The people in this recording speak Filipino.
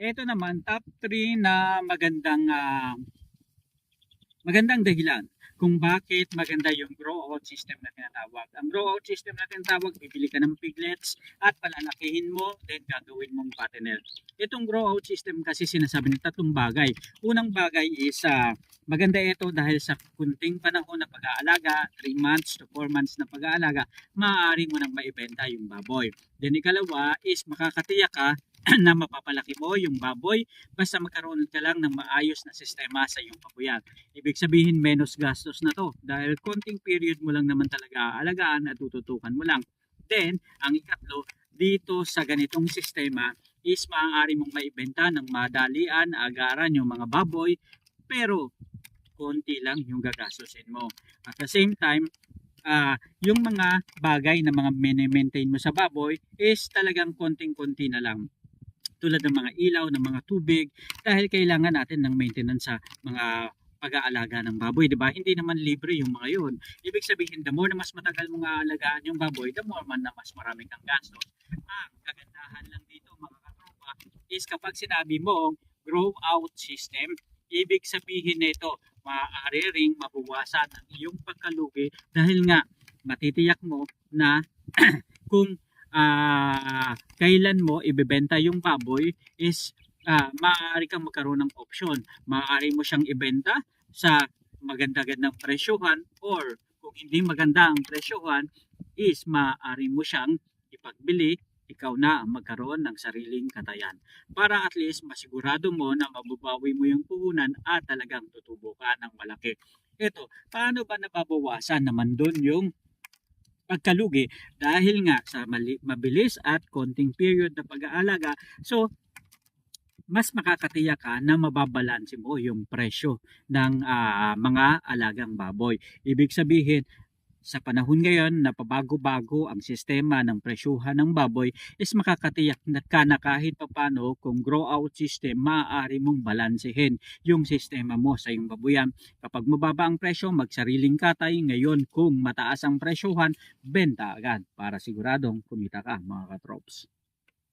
Ito naman, top 3 na magandang dahilan kung bakit maganda yung grow out system na tinatawag. Ang grow out system na tinatawag, bibili ka ng piglets at palalakihin mo, then gagawin mong fattener. Itong grow out system kasi sinasabi ng tatlong bagay. Unang bagay is maganda ito dahil sa kunting panahon na pag-aalaga, 3 months to 4 months na pag-aalaga, maaari mo nang maibenta yung baboy. Then ikalawa is makakatiyak ka na mapapalaki mo yung baboy basta magkaroon ka lang ng maayos na sistema sa iyong baboyan. Ibig sabihin menos gastos na to dahil konting period mo lang naman talaga aalagaan at tututukan mo lang. Then, ang ikatlo, dito sa ganitong sistema is maaari mong maibenta ng madalian, agaran yung mga baboy, pero konti lang yung gagastusin mo. At the same time, yung mga bagay na mga maintain mo sa baboy is talagang konting-konti na lang, tulad ng mga ilaw, ng mga tubig, dahil kailangan natin ng maintenance sa mga pag-aalaga ng baboy, di ba? Hindi naman libre yung mga yun. Ibig sabihin, the more na mas matagal mong aalagaan yung baboy, the more man na mas marami kang gastos. Ang kagandahan lang dito, mga katropa, is kapag sinabi mo grow out system, ibig sabihin nito, maaari ring mabawasan ang iyong pagkalugi dahil nga matitiyak mo na kung kailan mo ibebenta yung baboy is maaari kang magkaroon ng option. Maaari mo siyang ibenta sa maganda-gandang presyohan, or kung hindi maganda ang presyohan is maaari mo siyang ipagbili, ikaw na ang magkaroon ng sariling katayan. Para at least masigurado mo na mababawi mo yung puhunan at talagang tutubo ka ng malaki. Ito, paano ba nababawasan naman doon yung pagkalugi dahil nga sa mabilis at konting period na pag-aalaga? So, mas makakatiyak ka na mababalanse mo yung presyo ng mga alagang baboy. Ibig sabihin, sa panahon ngayon na pabago-bago ang sistema ng presyuhan ng baboy, is makakatiyak ka na kahit papano kung grow out system, maaari mong balansehin yung sistema mo sa iyong babuyan. Kapag mababa ang presyo, magsariling katay. Ngayon, kung mataas ang presyuhan, benta agad para siguradong kumita ka, mga katrops.